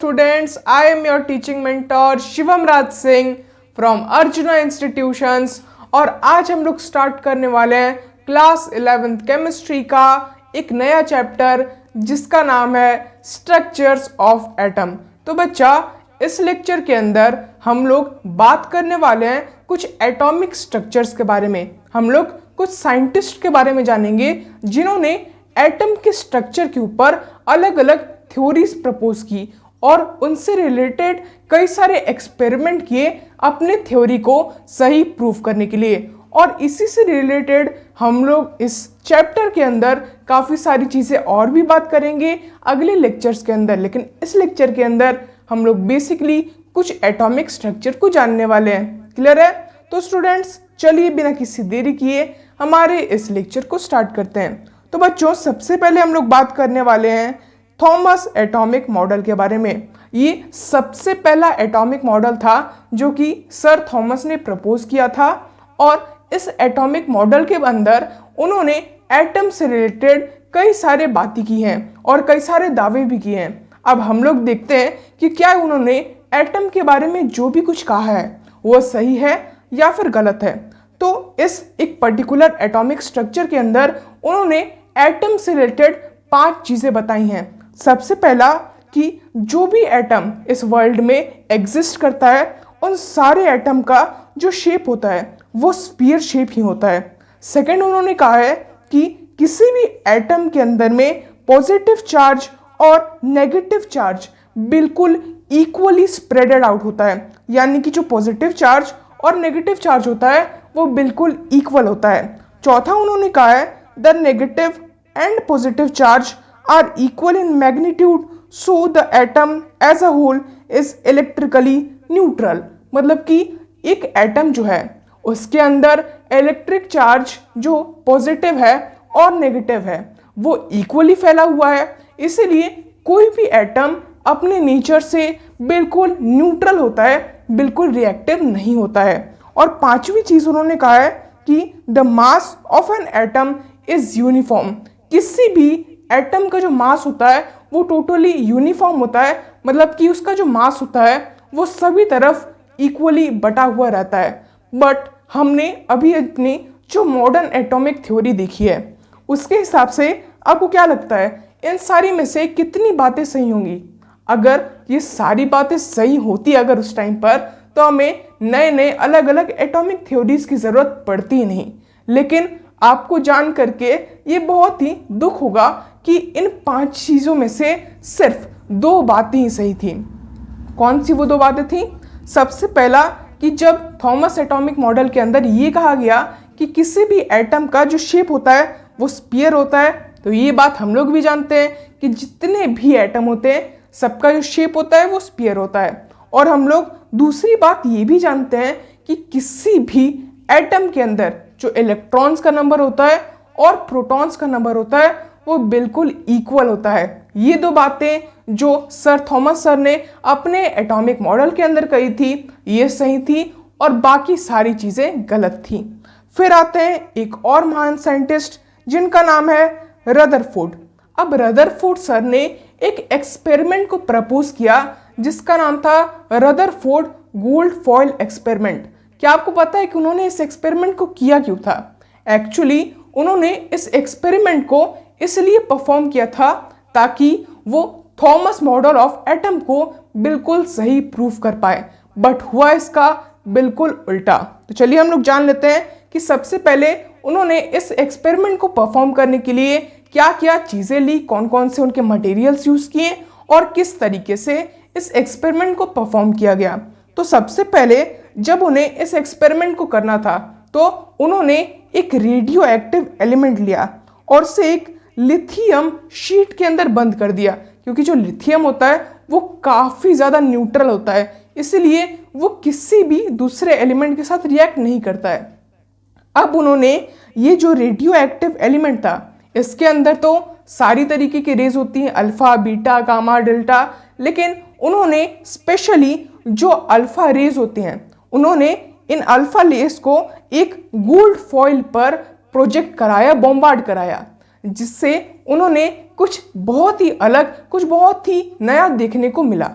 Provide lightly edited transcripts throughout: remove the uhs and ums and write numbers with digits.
Students, I am your teaching mentor Shivam Raj Singh from arjuna institutions और आज हम लोग स्टार्ट करने वाले हैं क्लास 11th केमिस्ट्री का एक नया चैप्टर जिसका नाम है स्ट्रक्चर्स ऑफ एटम। तो बच्चा, इस लेक्चर के अंदर हम लोग बात करने वाले हैं कुछ एटॉमिक स्ट्रक्चर्स के बारे में। हम लोग कुछ साइंटिस्ट के बारे में जानेंगे जिन्होंने एटम के स्ट्रक्चर के ऊपर अलग अलग थ्योरीज प्रपोज की और उनसे रिलेटेड कई सारे एक्सपेरिमेंट किए अपने थ्योरी को सही प्रूव करने के लिए। और इसी से रिलेटेड हम लोग इस चैप्टर के अंदर काफ़ी सारी चीज़ें और भी बात करेंगे अगले लेक्चर्स के अंदर, लेकिन इस लेक्चर के अंदर हम लोग बेसिकली कुछ एटॉमिक स्ट्रक्चर को जानने वाले हैं। क्लियर है? तो स्टूडेंट्स, चलिए बिना किसी देरी किए हमारे इस लेक्चर को स्टार्ट करते हैं। तो बच्चों, सबसे पहले हम लोग बात करने वाले हैं थॉमस एटॉमिक मॉडल के बारे में। ये सबसे पहला एटॉमिक मॉडल था जो कि सर थॉमस ने प्रपोज किया था और इस एटॉमिक मॉडल के अंदर उन्होंने एटम से रिलेटेड कई सारे बातें की हैं और कई सारे दावे भी किए हैं। अब हम लोग देखते हैं कि क्या उन्होंने एटम के बारे में जो भी कुछ कहा है वो सही है या फिर गलत है। तो इस एक पर्टिकुलर एटॉमिक स्ट्रक्चर के अंदर उन्होंने एटम से रिलेटेड 5 चीज़ें बताई हैं। सबसे पहला कि जो भी एटम इस वर्ल्ड में एग्जिस्ट करता है उन सारे एटम का जो शेप होता है वो स्फीयर शेप ही होता है। सेकंड, उन्होंने कहा है कि किसी भी एटम के अंदर में पॉजिटिव चार्ज और नेगेटिव चार्ज बिल्कुल इक्वली स्प्रेडेड आउट होता है, यानी कि जो पॉजिटिव चार्ज और नेगेटिव चार्ज होता है वो बिल्कुल इक्वल होता है। चौथा, उन्होंने कहा है the negative and positive charge are equal in magnitude, so the atom as a whole is electrically neutral। मतलब कि एक एटम जो है उसके अंदर इलेक्ट्रिक चार्ज जो पॉजिटिव है और नेगेटिव है वो इक्वली फैला हुआ है, इसलिए कोई भी एटम अपने नेचर से बिल्कुल न्यूट्रल होता है, बिल्कुल रिएक्टिव नहीं होता है। और 5वीं चीज़ उन्होंने कहा है कि the mass of an atom is uniform. किसी भी एटम का जो मास होता है वो टोटली यूनिफॉर्म होता है, मतलब कि उसका जो मास होता है वो सभी तरफ इक्वली बटा हुआ रहता है। बट हमने अभी अपनी जो मॉडर्न एटॉमिक थ्योरी देखी है उसके हिसाब से आपको क्या लगता है इन सारी में से कितनी बातें सही होंगी? अगर ये सारी बातें सही होती अगर उस टाइम पर, तो हमें नए नए अलग अलग एटॉमिक थ्योरीज की ज़रूरत पड़ती ही नहीं। लेकिन आपको जान करके ये बहुत ही दुख होगा कि इन 5 चीज़ों में से सिर्फ 2 बातें ही सही थी। कौन सी वो 2 बातें थी? सबसे पहला कि जब थॉमस एटॉमिक मॉडल के अंदर ये कहा गया कि किसी भी एटम का जो शेप होता है वो स्फीयर होता है, तो ये बात हम लोग भी जानते हैं कि जितने भी एटम होते हैं सबका जो शेप होता है वो स्फीयर होता है। और हम लोग दूसरी बात ये भी जानते हैं कि किसी भी एटम के अंदर जो इलेक्ट्रॉन्स का नंबर होता है और प्रोटॉन्स का नंबर होता है वो बिल्कुल इक्वल होता है। ये 2 बातें जो सर थॉमस सर ने अपने एटॉमिक मॉडल के अंदर कही थी ये सही थी और बाकी सारी चीज़ें गलत थी। फिर आते हैं एक और महान साइंटिस्ट जिनका नाम है रदरफोर्ड। अब रदरफोर्ड सर ने एक एक्सपेरिमेंट को प्रपोज किया जिसका नाम था रदरफोर्ड गोल्ड फॉयल एक्सपेरिमेंट। क्या आपको पता है कि उन्होंने इस एक्सपेरिमेंट को किया क्यों था? एक्चुअली उन्होंने इस एक्सपेरिमेंट को इसलिए परफॉर्म किया था ताकि वो थॉमस मॉडल ऑफ एटम को बिल्कुल सही प्रूव कर पाए, बट हुआ इसका बिल्कुल उल्टा। तो चलिए हम लोग जान लेते हैं कि सबसे पहले उन्होंने इस एक्सपेरिमेंट को परफॉर्म करने के लिए क्या क्या चीज़ें ली, कौन कौन से उनके मटेरियल्स यूज़ किए और किस तरीके से इस एक्सपेरिमेंट को परफॉर्म किया गया। तो सबसे पहले जब उन्हें इस एक्सपेरिमेंट को करना था तो उन्होंने एक रेडियो एक्टिव एलिमेंट लिया और उसे एक लिथियम शीट के अंदर बंद कर दिया, क्योंकि जो लिथियम होता है वो काफ़ी ज़्यादा न्यूट्रल होता है, इसलिए वो किसी भी दूसरे एलिमेंट के साथ रिएक्ट नहीं करता है। अब उन्होंने ये जो रेडियो एक्टिव एलिमेंट था इसके अंदर तो सारी तरीके की रेज होती हैं, अल्फ़ा, बीटा, गामा, डेल्टा, लेकिन उन्होंने स्पेशली जो अल्फ़ा रेज होते हैं उन्होंने इन अल्फ़ा रेज को एक गोल्ड फॉइल पर प्रोजेक्ट कराया, बॉम्बार्ड कराया, जिससे उन्होंने कुछ बहुत ही अलग, कुछ बहुत ही नया देखने को मिला।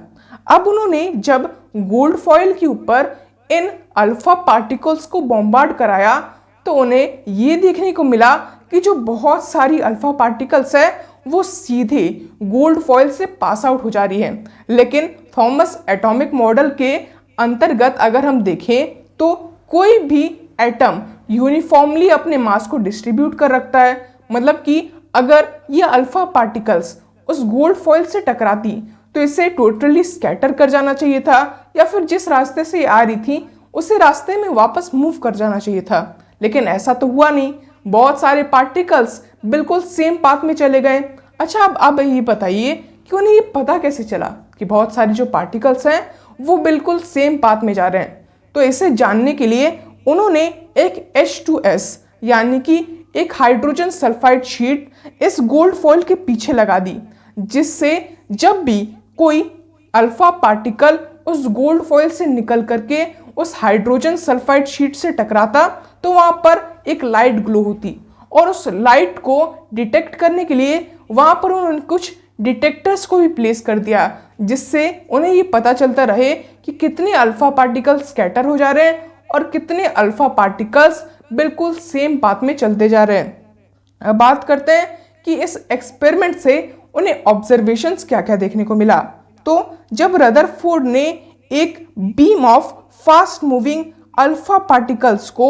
अब उन्होंने जब गोल्ड फॉइल के ऊपर इन अल्फा पार्टिकल्स को बॉम्बार्ड कराया तो उन्हें ये देखने को मिला कि जो बहुत सारी अल्फा पार्टिकल्स है वो सीधे गोल्ड फॉइल से पास आउट हो जा रही है। लेकिन थॉमस एटॉमिक मॉडल के अंतर्गत अगर हम देखें तो कोई भी एटम यूनिफॉर्मली अपने मास को डिस्ट्रीब्यूट कर रखता है। मतलब कि अगर ये अल्फा पार्टिकल्स उस गोल्ड फॉइल से टकराती तो इसे टोटली स्कैटर कर जाना चाहिए था, या फिर जिस रास्ते से ये आ रही थी उसे रास्ते में वापस मूव कर जाना चाहिए था। लेकिन ऐसा तो हुआ नहीं, बहुत सारे पार्टिकल्स बिल्कुल सेम पाथ में चले गए। अच्छा, अब ये बताइए कि उन्हें ये पता कैसे चला कि बहुत सारे जो पार्टिकल्स हैं वो बिल्कुल सेम पाथ में जा रहे हैं। तो इसे जानने के लिए उन्होंने एक H2S यानी कि एक हाइड्रोजन सल्फाइड शीट इस गोल्ड फॉइल के पीछे लगा दी, जिससे जब भी कोई अल्फा पार्टिकल उस गोल्ड फॉइल से निकल करके उस हाइड्रोजन सल्फाइड शीट से टकराता तो वहां पर एक लाइट ग्लो होती, और उस लाइट को डिटेक्ट करने के लिए वहां पर उन्होंने कुछ डिटेक्टर्स को भी प्लेस कर दिया, जिससे उन्हें ये पता चलता रहे कि कितने अल्फा पार्टिकल्स स्कैटर हो जा रहे हैं और कितने अल्फा पार्टिकल्स बिल्कुल सेम पाथ में चलते जा रहे हैं। अब बात करते हैं कि इस एक्सपेरिमेंट से उन्हें ऑब्जर्वेशंस क्या क्या देखने को मिला। तो जब रदरफोर्ड ने एक beam of fast moving alpha particles को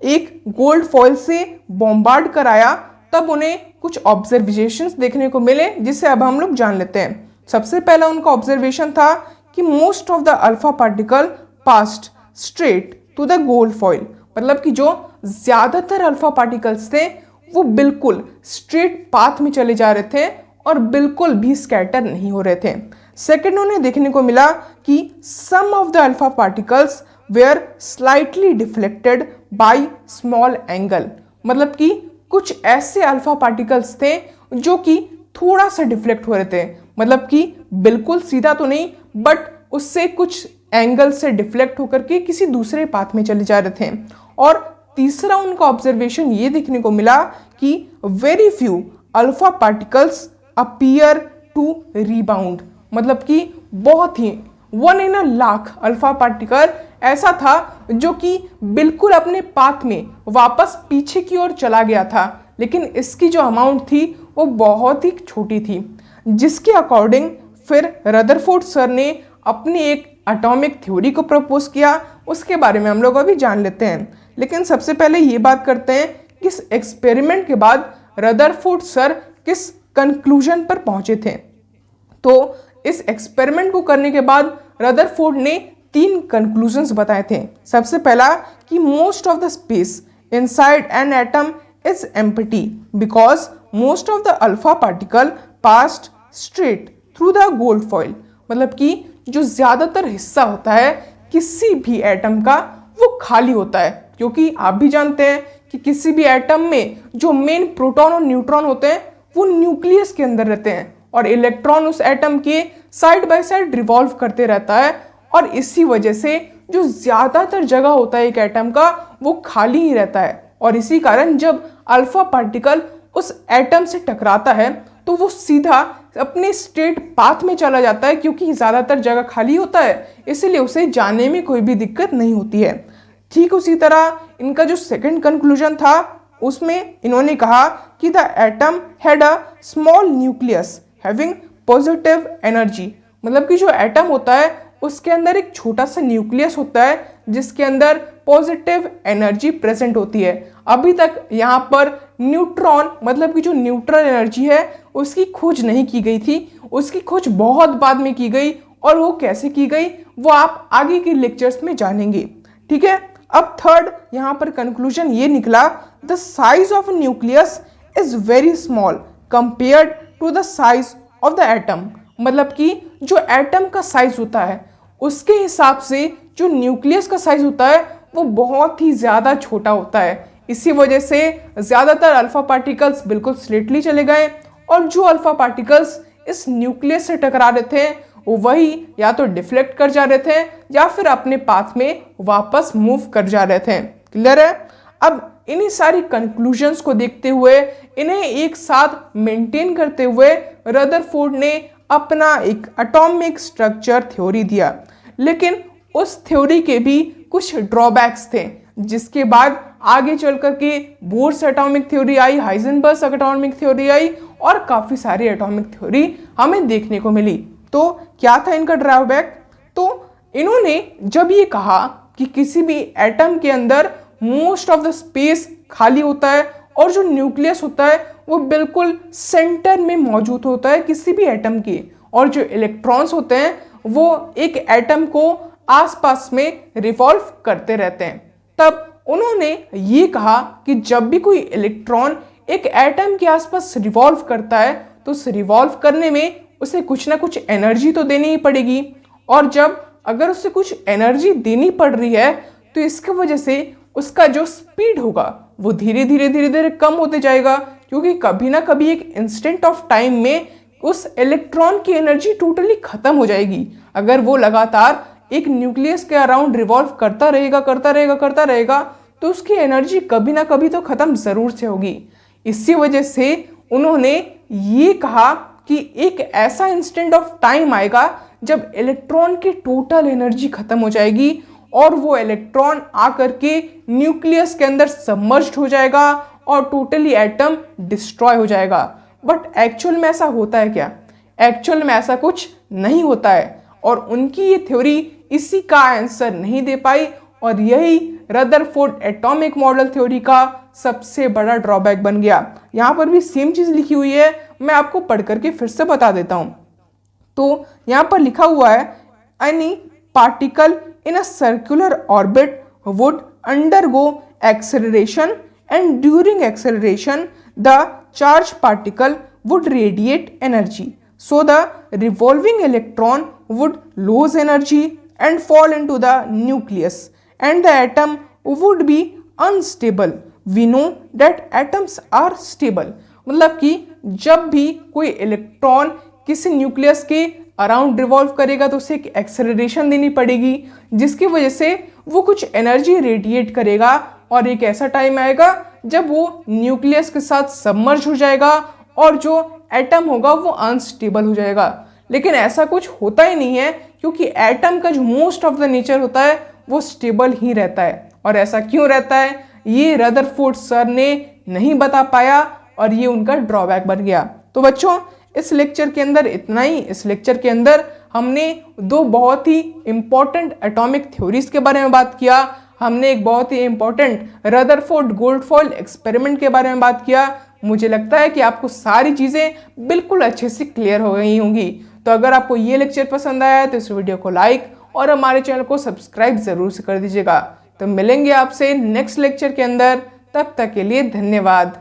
एक गोल्ड फॉइल से बॉम्बार्ड कराया तब उन्हें कुछ ऑब्जर्वेशंस देखने को मिले, जिसे अब हम लोग जान लेते हैं। सबसे पहला उनका ऑब्जर्वेशन था कि most of the alpha particle passed straight to the gold foil. मतलब कि जो ज्यादातर अल्फा पार्टिकल्स थे वो बिल्कुल स्ट्रेट पाथ में चले जा रहे थे और बिल्कुल भी स्कैटर नहीं हो रहे थे। सेकेंड, उन्हें देखने को मिला कि some of the alpha particles were slightly deflected by small angle. मतलब कि कुछ ऐसे अल्फा पार्टिकल्स थे जो कि थोड़ा सा डिफ्लेक्ट हो रहे थे, मतलब कि बिल्कुल सीधा तो नहीं बट उससे कुछ एंगल से डिफ्लेक्ट होकर के किसी दूसरे पाथ में चले जा रहे थे। और तीसरा उनका ऑब्जर्वेशन ये देखने को मिला कि very few alpha particles appear to rebound. मतलब कि बहुत ही 1 in a lakh alpha particle ऐसा था जो कि बिल्कुल अपने पाथ में वापस पीछे की ओर चला गया था, लेकिन इसकी जो अमाउंट थी वो बहुत ही छोटी थी, जिसके अकॉर्डिंग फिर रदरफोर्ड सर ने अपनी एक एटॉमिक थ्योरी को प्रपोज किया। उसके बारे में हम लोग अभी जान लेते हैं, लेकिन सबसे पहले ये बात करते हैं कि इस एक्सपेरिमेंट के बाद रदरफोर्ड सर किस कंक्लूजन पर पहुंचे थे। तो इस एक्सपेरिमेंट को करने के बाद रदरफोर्ड ने 3 कंक्लूजन्स बताए थे। सबसे पहला कि most of the space inside an atom is empty because most of the alpha particle passed straight through the gold foil. मतलब कि जो ज्यादातर हिस्सा होता है किसी भी एटम का वो खाली होता है, क्योंकि आप भी जानते हैं कि किसी भी एटम में जो मेन प्रोटॉन और न्यूट्रॉन होते हैं वो न्यूक्लियस के अंदर रहते हैं और इलेक्ट्रॉन उस एटम के साइड बाय साइड रिवॉल्व करते रहता है, और इसी वजह से जो ज्यादातर जगह होता है एक एटम का वो खाली ही रहता है। और इसी कारण जब अल्फा पार्टिकल उस एटम से टकराता है तो वो सीधा अपने स्ट्रेट पाथ में चला जाता है, क्योंकि ज्यादातर जगह खाली होता है, इसलिए उसे जाने में कोई भी दिक्कत नहीं होती है। ठीक उसी तरह इनका जो सेकंड कंक्लूजन था उसमें इन्होंने कहा कि the atom had a small nucleus having positive energy. मतलब कि जो एटम होता है उसके अंदर एक छोटा सा न्यूक्लियस होता है जिसके अंदर पॉजिटिव एनर्जी प्रेजेंट होती है। अभी तक यहाँ पर न्यूट्रॉन मतलब कि जो न्यूट्रल एनर्जी है उसकी खोज नहीं की गई थी, उसकी खोज बहुत बाद में की गई, और वो कैसे की गई वो आप आगे के लेक्चर्स में जानेंगे। ठीक है, अब थर्ड यहाँ पर कंक्लूजन ये निकला, the size of nucleus is very small compared to the size of the atom. मतलब कि जो एटम का साइज होता है उसके हिसाब से जो न्यूक्लियस का साइज होता है वो बहुत ही ज़्यादा छोटा होता है। इसी वजह से ज़्यादातर अल्फा पार्टिकल्स बिल्कुल स्लेटली चले गए, और जो अल्फा पार्टिकल्स इस न्यूक्लियस से टकरा रहे थे वो वही या तो डिफ्लेक्ट कर जा रहे थे या फिर अपने पाथ में वापस मूव कर जा रहे थे। क्लियर है? अब इन्हीं सारी कंक्लूजन्स को देखते हुए, इन्हें एक साथ मेंटेन करते हुए रदरफोर्ड ने अपना एक एटॉमिक स्ट्रक्चर थ्योरी दिया। लेकिन उस थ्योरी के भी कुछ ड्रॉबैक्स थे, जिसके बाद आगे चल कर के बोर्स एटॉमिक थ्योरी आई, हाइजेनबर्ग एटॉमिक थ्योरी आई और काफ़ी सारी एटॉमिक थ्योरी हमें देखने को मिली। तो क्या था इनका ड्रॉबैक? तो इन्होंने जब ये कहा कि किसी भी एटम के अंदर मोस्ट ऑफ द स्पेस खाली होता है और जो न्यूक्लियस होता है वो बिल्कुल सेंटर में मौजूद होता है किसी भी एटम के, और जो इलेक्ट्रॉन्स होते हैं वो एक एटम को आसपास में रिवॉल्व करते रहते हैं। तब उन्होंने ये कहा कि जब भी कोई इलेक्ट्रॉन एक एटम के आसपास रिवॉल्व करता है तो उस रिवॉल्व करने में उसे कुछ ना कुछ एनर्जी तो देनी ही पड़ेगी, और जब अगर उसे कुछ एनर्जी देनी पड़ रही है तो इसकी वजह से उसका जो स्पीड होगा वो धीरे धीरे कम होते जाएगा, क्योंकि कभी ना कभी एक इंस्टेंट ऑफ टाइम में उस इलेक्ट्रॉन की एनर्जी टोटली खत्म हो जाएगी। अगर वो लगातार एक न्यूक्लियस के अराउंड रिवॉल्व करता रहेगा तो उसकी एनर्जी कभी ना कभी तो खत्म जरूर से होगी। इसी वजह से उन्होंने ये कहा कि एक ऐसा इंस्टेंट ऑफ टाइम आएगा जब इलेक्ट्रॉन की टोटल एनर्जी खत्म हो जाएगी और वो इलेक्ट्रॉन आकर के न्यूक्लियस के अंदर सबमर्ज्ड हो जाएगा और टोटली एटम डिस्ट्रॉय हो जाएगा। बट एक्चुअल में ऐसा होता है क्या? एक्चुअल में ऐसा कुछ नहीं होता है, और उनकी ये थ्योरी इसी का आंसर नहीं दे पाई, और यही रदरफोर्ड एटॉमिक मॉडल थ्योरी का सबसे बड़ा ड्रॉबैक बन गया। यहाँ पर भी सेम चीज़ लिखी हुई है, मैं आपको पढ़ करके फिर से बता देता हूँ। तो यहाँ पर लिखा हुआ है, any particle in a circular orbit would undergo acceleration and during acceleration the charge particle would radiate energy, so the revolving electron would lose energy and fall into the nucleus and the atom would be unstable. We know that atoms are stable. मतलब कि जब भी कोई electron किसी nucleus के around revolve करेगा तो उसे एक एक्सेलरेशन देनी पड़ेगी, जिसकी वजह से वो कुछ एनर्जी रेडिएट करेगा, और एक ऐसा टाइम आएगा जब वो न्यूक्लियस के साथ सबमर्ज हो जाएगा और जो एटम होगा वो अनस्टेबल हो जाएगा। लेकिन ऐसा कुछ होता ही नहीं है, क्योंकि एटम का जो मोस्ट ऑफ द नेचर होता है वो स्टेबल ही रहता है। और ऐसा क्यों रहता है ये रदरफोर्ड सर ने नहीं बता पाया, और ये उनका ड्रॉबैक बन गया। तो बच्चों इस लेक्चर के अंदर इतना ही। इस लेक्चर के अंदर हमने दो बहुत ही इंपॉर्टेंट एटॉमिक थ्योरीज के बारे में बात किया, हमने एक बहुत ही इंपॉर्टेंट रदरफोर्ड गोल्डफॉयल एक्सपेरिमेंट के बारे में बात किया। मुझे लगता है कि आपको सारी चीज़ें बिल्कुल अच्छे से क्लियर हो गई होंगी। तो अगर आपको ये लेक्चर पसंद आया तो इस वीडियो को लाइक और हमारे चैनल को सब्सक्राइब ज़रूर से कर दीजिएगा। तो मिलेंगे आपसे नेक्स्ट लेक्चर के अंदर, तब तक के लिए धन्यवाद।